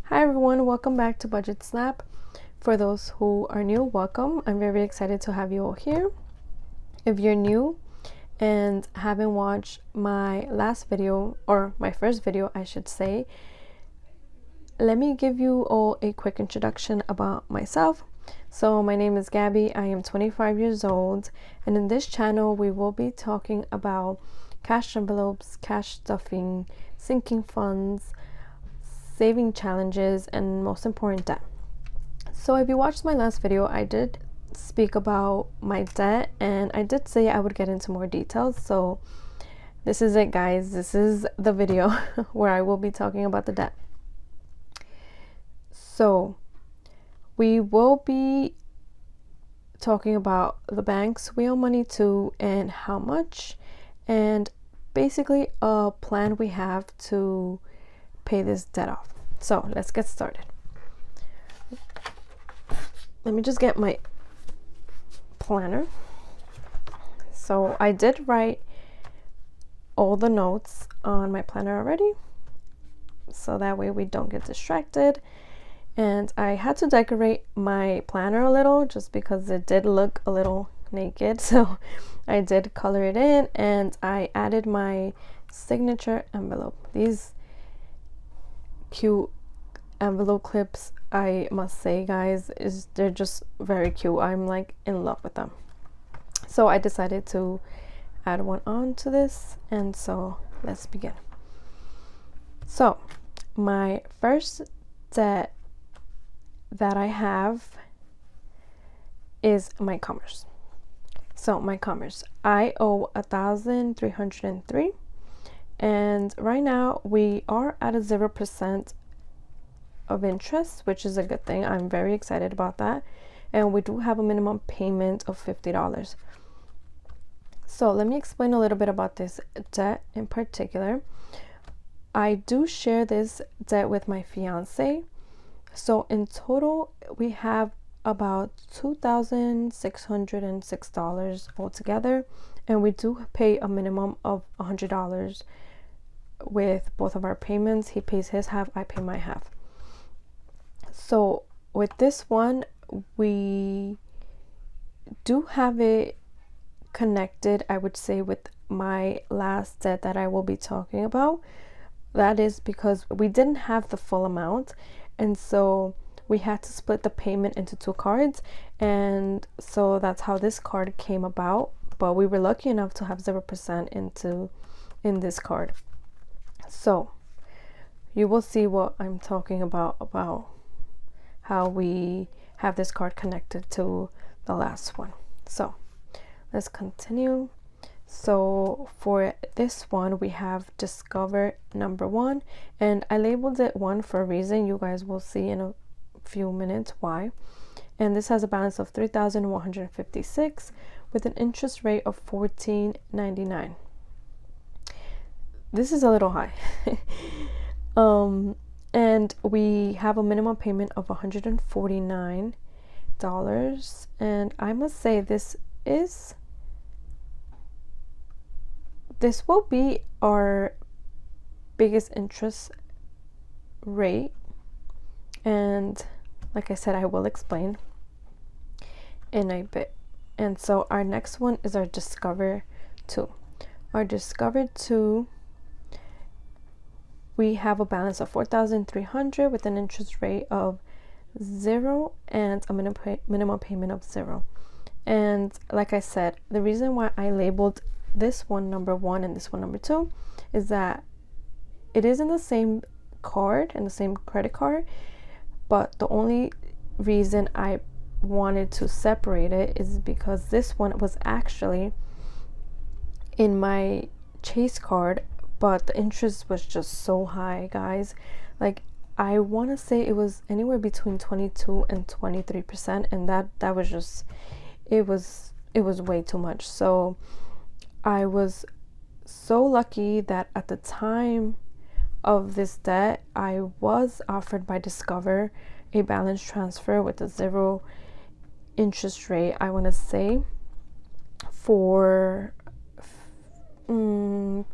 Hi everyone, welcome back to Budgetsnapp. For those who are new, welcome. I'm very excited to have you all here. If you're new and haven't watched my last video, or my first video I should say, let me give you all a quick introduction about myself. So my name is Gabby, I am 25 years old, and in this channel we will be talking about cash envelopes, cash stuffing, sinking funds, saving challenges, and most important, debt. So if you watched my last video, I did speak about my debt and I did say I would get into more details. So this is it, guys. This is the video where I will be talking about the debt. So we will be talking about the banks we owe money to and how much, and basically a plan we have to pay this debt off. So let's get started. Let me just get my planner. So I did write all the notes on my planner already, so that way we don't get distracted. And I had to decorate my planner a little just because it did look a little naked, so I did color it in and I added my signature envelope. These cute envelope clips, I must say, guys, they're just very cute. I'm like in love with them. So I decided to add one on to this, and so let's begin. So my first debt that I have is my commerce. So my commerce, I owe 1,303, and right now we are at a 0% of interest, which is a good thing. I'm very excited about that, and we do have a minimum payment of $50. So let me explain a little bit about this debt in particular. I do share this debt with my fiance, so in total we have about $2,606 altogether, and we do pay a minimum of $100 with both of our payments. He pays his half, I pay my half. So with this one, we do have it connected, I would say, with my last debt that I will be talking about. That is because we didn't have the full amount, and so we had to split the payment into two cards, and so that's how this card came about. But we were lucky enough to have 0% in this card. So you will see what I'm talking about how we have this card connected to the last one. So let's continue. So for this one, we have Discover number 1, and I labeled it 1 for a reason. You guys will see in a few minutes why. And this has a balance of $3,156 with an interest rate of $14.99. This is a little high. And we have a minimum payment of $149, and I must say this will be our biggest interest rate, and like I said, I will explain in a bit. And so our next one is our Discover 2. Our Discover 2, we have a balance of $4,300 with an interest rate of 0 and a minimum payment of 0. And like I said, the reason why I labeled this one number 1 and this one number 2 is that it is in the same card, in the same credit card, but the only reason I wanted to separate it is because this one was actually in my Chase card, but the interest was just so high, guys. Like, I want to say it was anywhere between 22 and 23%, and that was just, it was way too much. So I was so lucky that at the time of this debt, I was offered by Discover a balance transfer with a 0 interest rate, I want to say, for 15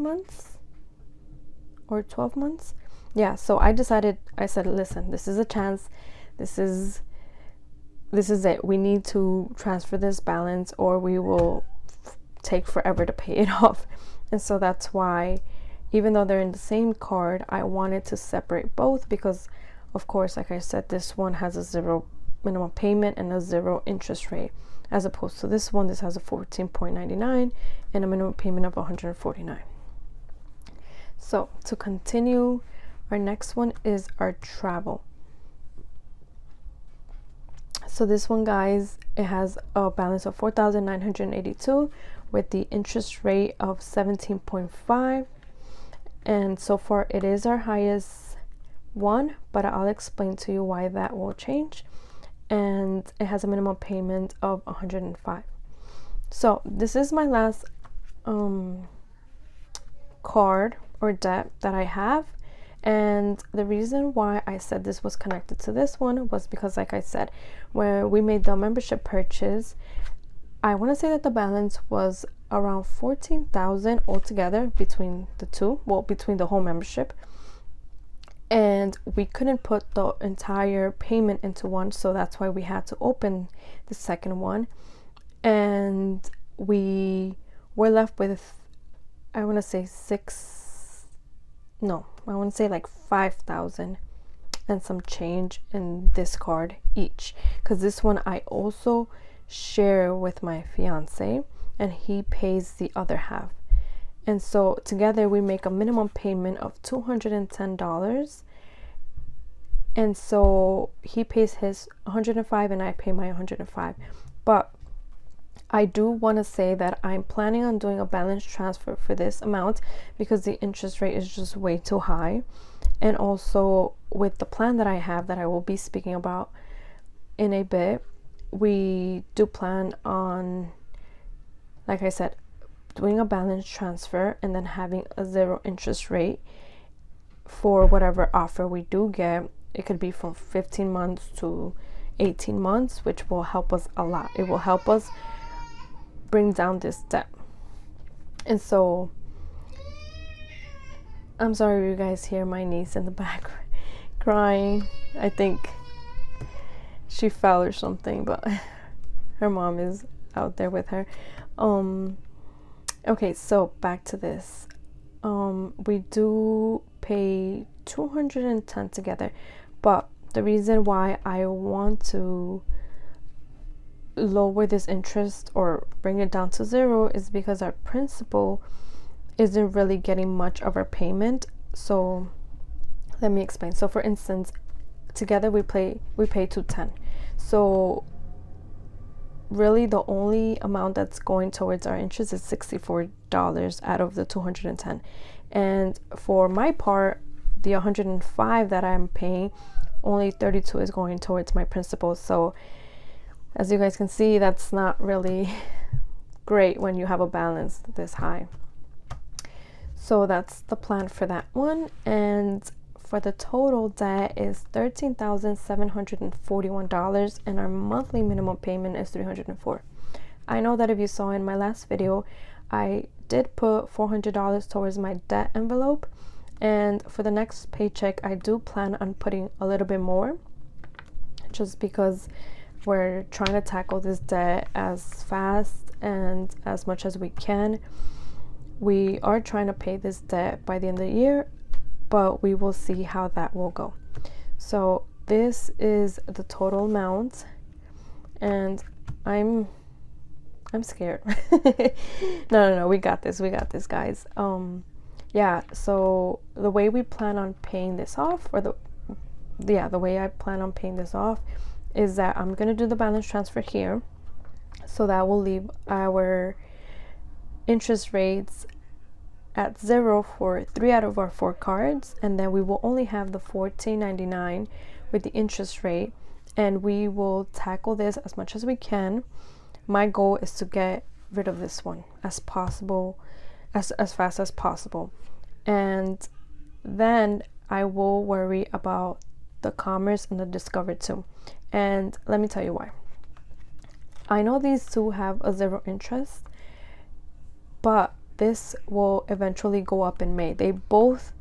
months or 12 months. yeah, so I said, listen, this is a chance. This is it. We need to transfer this balance or we will take forever to pay it off. And so that's why, even though they're in the same card, I wanted to separate both because, of course, like I said, this one has a 0 minimum payment and a 0 interest rate, as opposed to this one. This has a 14.99 and a minimum payment of 149. So to continue, our next one is our travel. So this one, guys, it has a balance of 4,982 with the interest rate of 17.5. And so far it is our highest one, but I'll explain to you why that will change. And it has a minimum payment of 105. So this is my last card or debt that I have. And the reason why I said this was connected to this one was because, like I said, when we made the membership purchase, I want to say that the balance was around 14,000 altogether between the two, well, between the whole membership. And we couldn't put the entire payment into one, so that's why we had to open the second one. And we were left with, I want to say like 5,000 and some change in this card each, because this one I also share with my fiance and he pays the other half. And so together we make a minimum payment of $210. And so he pays his 105 and I pay my 105. But I do want to say that I'm planning on doing a balance transfer for this amount because the interest rate is just way too high. And also with the plan that I have that I will be speaking about in a bit, we do plan on, like I said, doing a balance transfer and then having a 0 interest rate for whatever offer we do get. It could be from 15 months to 18 months, which will help us a lot. It will help us bring down this debt. And so I'm sorry you guys hear my niece in the back crying. I think she fell or something, but her mom is out there with her. Okay, so back to this. We do pay 210 together, but the reason why I want to lower this interest or bring it down to 0 is because our principal isn't really getting much of our payment. So let me explain. So for instance, together we pay 210. So really the only amount that's going towards our interest is $64 out of the 210. And for my part, the 105 that I'm paying, only 32 is going towards my principal. So as you guys can see, that's not really great when you have a balance this high. So that's the plan for that one. And for the total debt is $13,741 and our monthly minimum payment is $304. I know that if you saw in my last video, I did put $400 towards my debt envelope, and for the next paycheck I do plan on putting a little bit more, just because we're trying to tackle this debt as fast and as much as we can. We are trying to pay this debt by the end of the year, but we will see how that will go. So this is the total amount, and I'm scared. No, we got this, guys. Yeah, so the way we plan on paying this off, or the way I plan on paying this off is that I'm gonna do the balance transfer here, so that will leave our interest rates at 0 for 3 out of our 4 cards, and then we will only have the $14.99 with the interest rate, and we will tackle this as much as we can. My goal is to get rid of this one as possible, as fast as possible, and then I will worry about the Commerce and the Discover too. And let me tell you why. I know these two have a 0 interest, but this will eventually go up in May. They both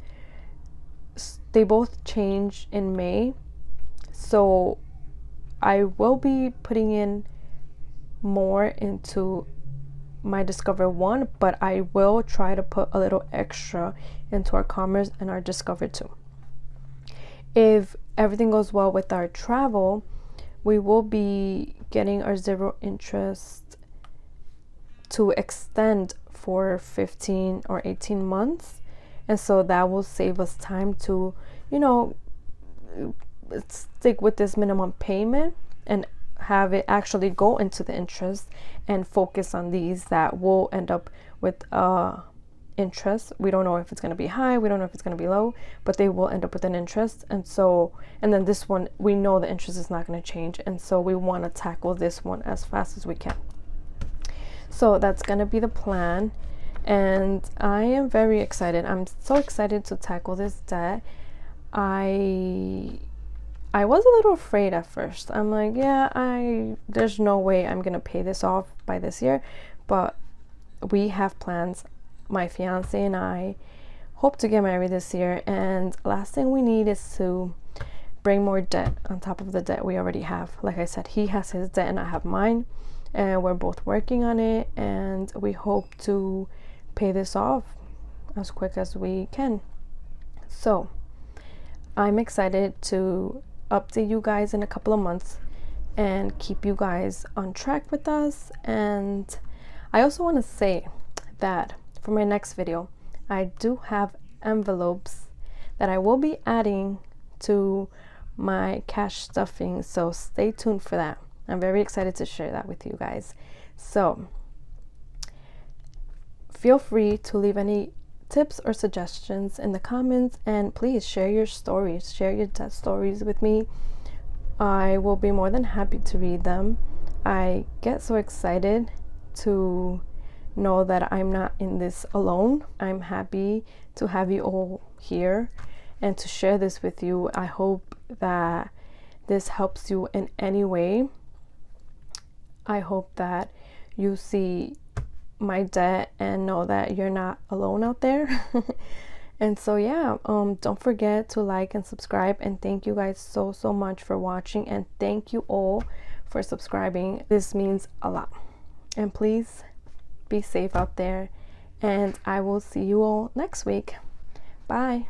they both change in May. So I will be putting in more into my Discover 1, but I will try to put a little extra into our Commerce and our Discover 2. If everything goes well with our travel, we will be getting our zero interest to extend for 15 or 18 months. And so that will save us time to, stick with this minimum payment and have it actually go into the interest and focus on these that will end up with interest. We don't know if it's going to be high, we don't know if it's going to be low, but they will end up with an interest. And then this one, we know the interest is not going to change, and so we want to tackle this one as fast as we can. So that's going to be the plan, and I am very excited. I'm so excited to tackle this debt. I was a little afraid at first. I'm like, there's no way I'm gonna pay this off by this year, but we have plans. My fiance and I hope to get married this year, and last thing we need is to bring more debt on top of the debt we already have. Like I said, he has his debt and I have mine, and we're both working on it, and we hope to pay this off as quick as we can. So I'm excited to update you guys in a couple of months and keep you guys on track with us. And I also want to say that for my next video, I do have envelopes that I will be adding to my cash stuffing, so stay tuned for that. I'm very excited to share that with you guys. So feel free to leave any tips or suggestions in the comments, and please share your stories, share your debt stories with me. I will be more than happy to read them. I get so excited to know that I'm not in this alone. I'm happy to have you all here and to share this with you. I hope that this helps you in any way. I hope that you see my debt and know that you're not alone out there. And so don't forget to like and subscribe, and thank you guys so much for watching, and thank you all for subscribing. This means a lot, and please be safe out there, and I will see you all next week. Bye.